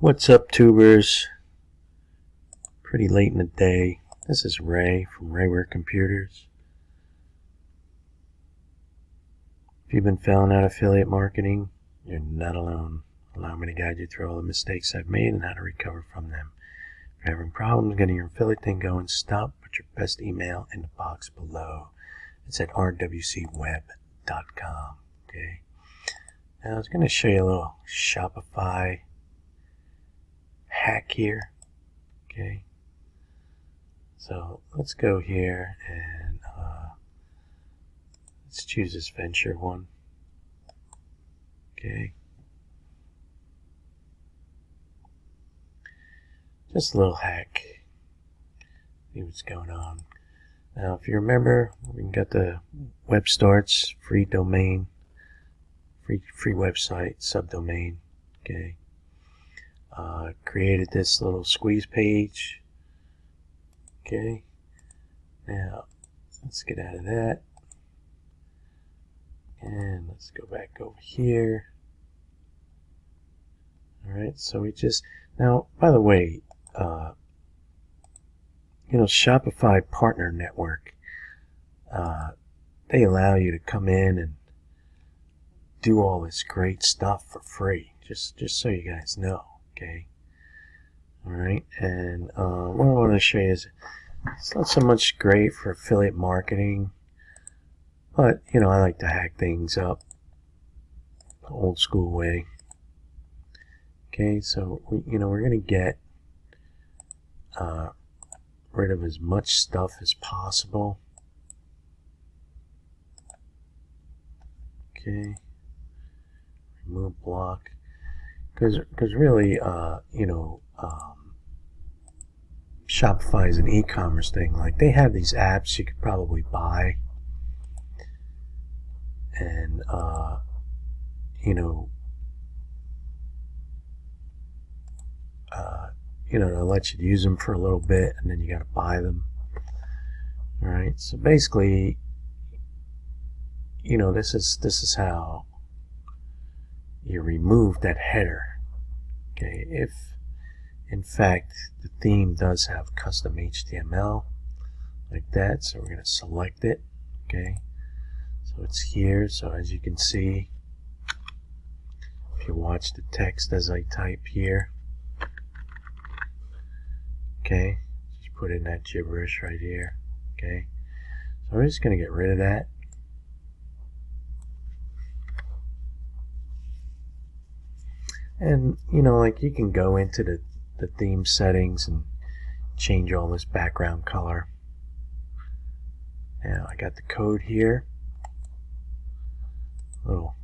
What's up, tubers? Pretty late in the day. This is Ray from Rayware Computers. If you've been failing at affiliate marketing, you're not alone. Allow me to guide you through all the mistakes I've made and how to recover from them. If you're having problems getting your affiliate thing going, stop. Put your best email in the box below. It's at rwcweb.com. Okay. Now I was going to show you a little Shopify hack here. Okay. So let's go here and let's choose this venture one. Okay. Just a little hack. See what's going on. Now, if you remember, we got the web starts, free domain, free website, subdomain. Okay. Created this little squeeze page. Okay. Now, let's get out of that. And let's go back over here. Alright, so we just... Now, by the way, Shopify Partner Network, they allow you to come in and do all this great stuff for free. Just so you guys know, okay? Alright, and what I want to show you is it's not so much great for affiliate marketing, but, I like to hack things up the old school way. Okay, so, we're going to get rid of as much stuff as possible. Okay, remove block, because really, Shopify is an e-commerce thing. Like, they have these apps you could probably buy, and they'll let you use them for a little bit, and then you got to buy them. All right. So basically, this is how you remove that header. Okay. If in fact the theme does have custom HTML like that, so we're going to select it. Okay. So it's here. So as you can see, if you watch the text as I type here. Okay, just put in that gibberish right here. Okay, so we're just going to get rid of that. And, you can go into the theme settings and change all this background color. Now, I got the code here. Little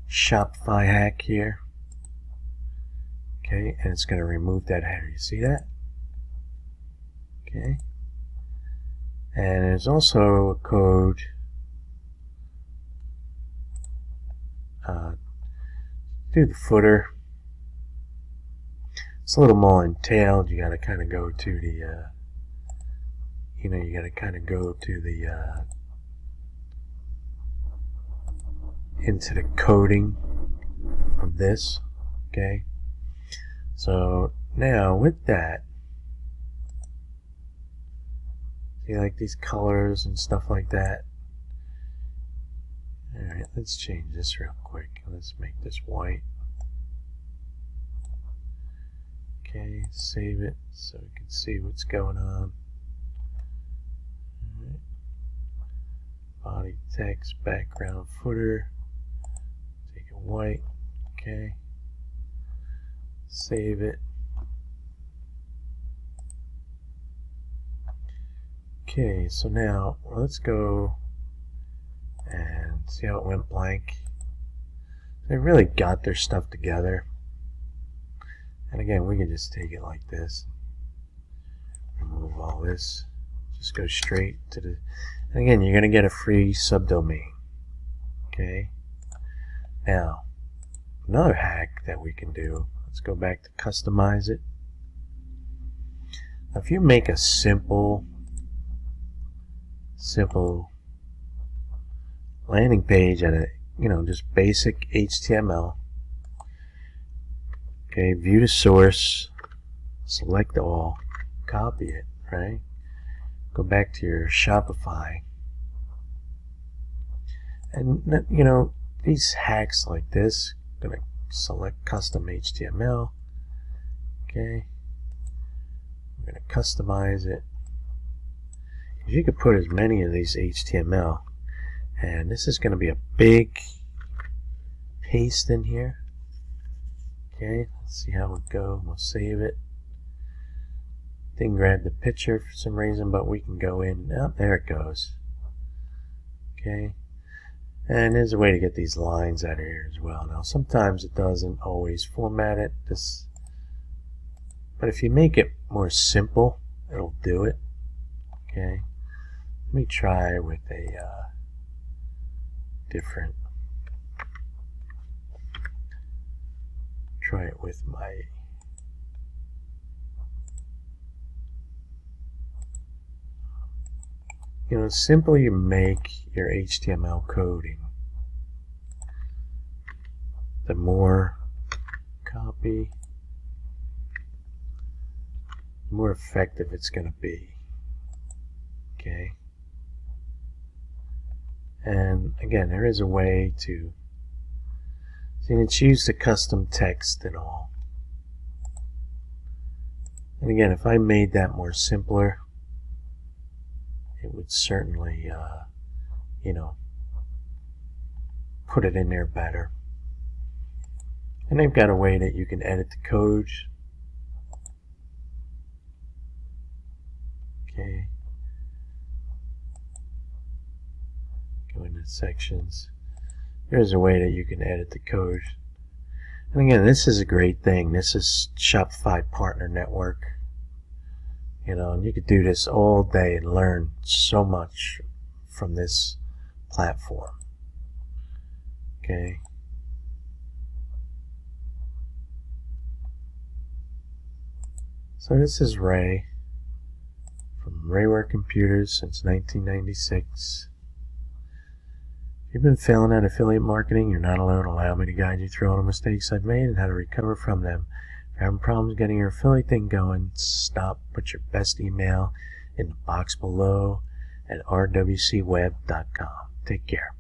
Shopify hack here. Okay, and it's going to remove that header. You see that? Okay. And there's also a code through the footer. It's a little more entailed. You got to kind of go to the, into the coding of this. Okay. So now with that, see, like these colors and stuff like that. Alright, let's change this real quick. Let's make this white. Okay, save it so we can see what's going on. Alright. Body text, background, footer. Take it white. Okay. Save it. Okay, so now let's go and see how it went blank. They really got their stuff together. And again, we can just take it like this. Remove all this. Just go straight to the... And again, you're going to get a free subdomain. Okay. Now, another hack that we can do. Let's go back to customize it. Now, if you make a simple landing page at a, just basic HTML, Okay, view the source, select all, copy it, right? Go back to your Shopify. And, you know, these hacks like this, I'm going to select custom HTML. Okay. I'm going to customize it. You could put as many of these HTML. And this is going to be a big paste in here. Okay, let's see how it goes. We'll save it. Didn't grab the picture for some reason, but we can go in. Oh, there it goes. Okay. And there's a way to get these lines out of here as well. Now, sometimes it doesn't always format it. But if you make it more simple, it'll do it. Okay. Let me try with a different. Try it with my. You know, the simpler you make your HTML coding, the more copy, the more effective it's going to be. Okay. And again, there is a way to, so you can choose the custom text and all. And again, if I made that more simpler, it would certainly, you know, put it in there better. And they've got a way that you can edit the code. Okay. Go into sections. There's a way that you can edit the code. And again, this is a great thing. This is Shopify Partner Network. You know, and you could do this all day and learn so much from this platform. Okay. So this is Ray from Rayware Computers since 1996. If you've been failing at affiliate marketing, you're not alone. Allow me to guide you through all the mistakes I've made and how to recover from them. If you're having problems getting your affiliate thing going, stop, put your best email in the box below at rwcweb.com. Take care.